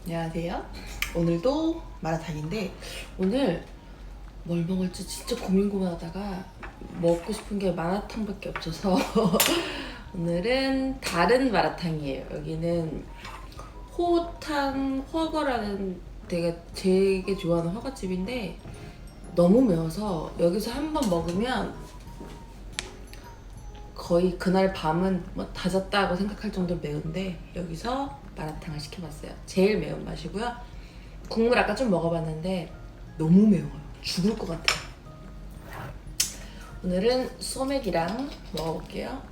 안녕하세요. 오늘도 마라탕인데 오늘 뭘 먹을지 진짜 고민하다가 먹고 싶은 게 마라탕밖에 없어서 오늘은 다른 마라탕이에요. 여기는 호탕 허거라는 되게 좋아하는 허거집인데 너무 매워서 여기서 한 번 먹으면 거의 그날 밤은 뭐 다 잤다고 생각할 정도로 매운데 여기서 마라탕을 시켜봤어요. 제일 매운 맛이고요. 국물 아까 좀 먹어봤는데 너무 매워요. 죽을 것 같아요. 오늘은 소맥이랑 먹어볼게요.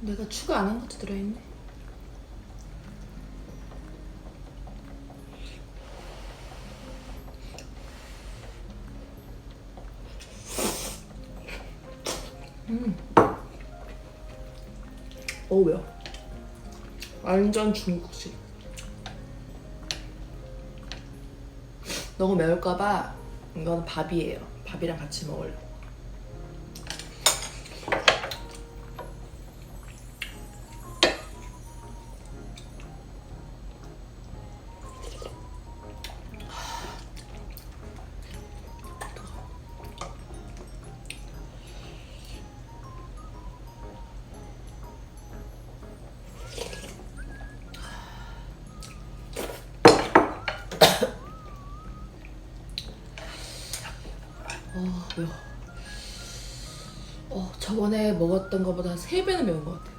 내가 추가 안 한 것도 들어있네. 어우 매워. 완전 중국식. 너무 매울까봐 이건 밥이에요. 밥이랑 같이 먹으려고. 매워. 저번에 먹었던 것보다 3배는 매운 것 같아요.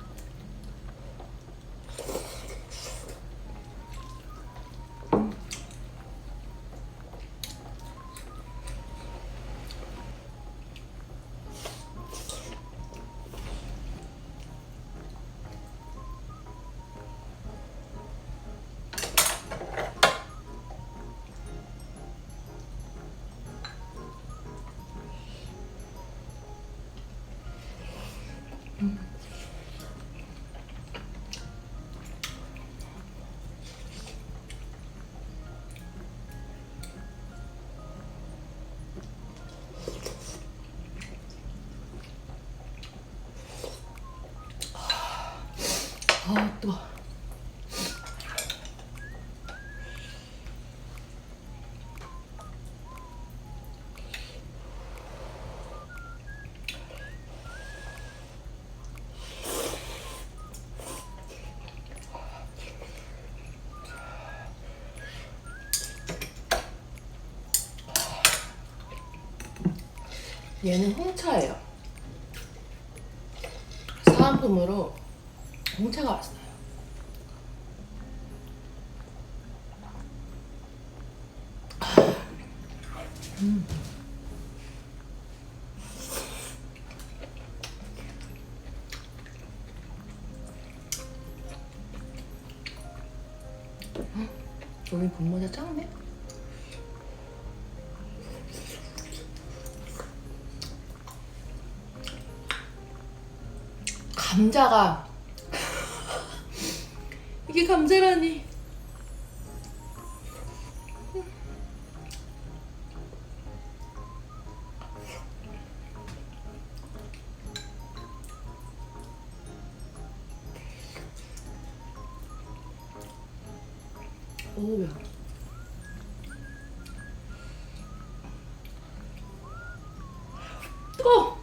뜨거워. 얘는 홍차예요. 사은품으로 홍차가 왔어요. 여기 분모자 작네? 감자가 이게 감자라니. 오 매워. 뜨거워.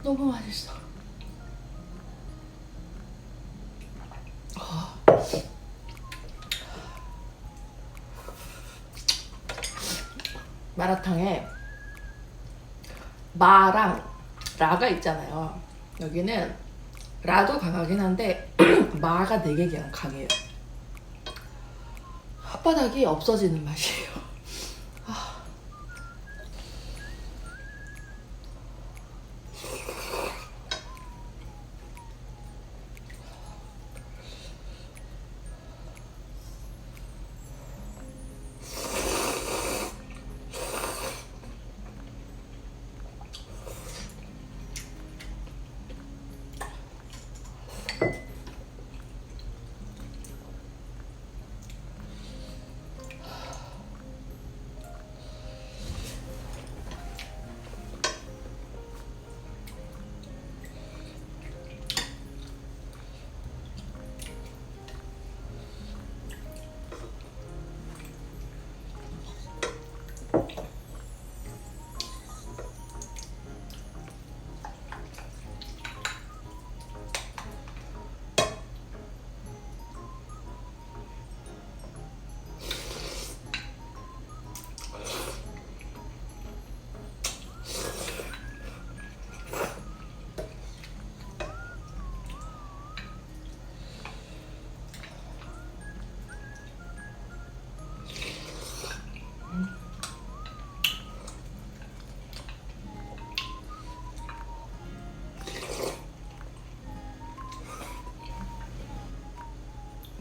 너무 맛있어. 마라탕에 마랑 라가 있잖아요. 여기는 라도 강하긴 한데 마가 되게 그냥 강해요. 혓바닥이 없어지는 맛이에요.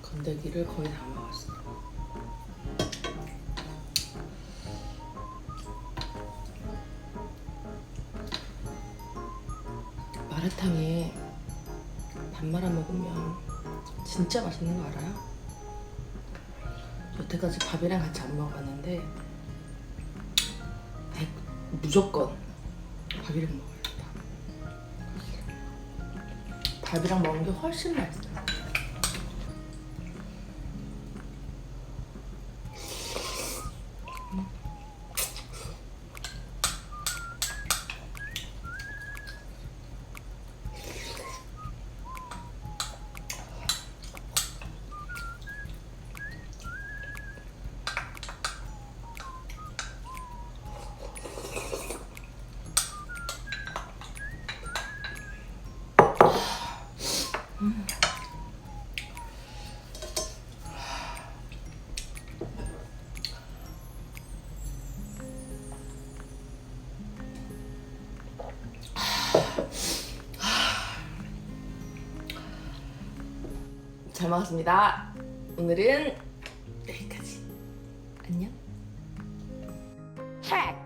건더기를 거의 다 먹었어. 마라탕에 밥 말아 먹으면 진짜 맛있는 거 알아요? 여태까지 밥이랑 같이 안 먹어봤는데 무조건 밥이랑 먹어요. 밥이랑 먹는 게 훨씬 맛있어요. 잘 먹었습니다. 오늘은 여기까지. 안녕. check.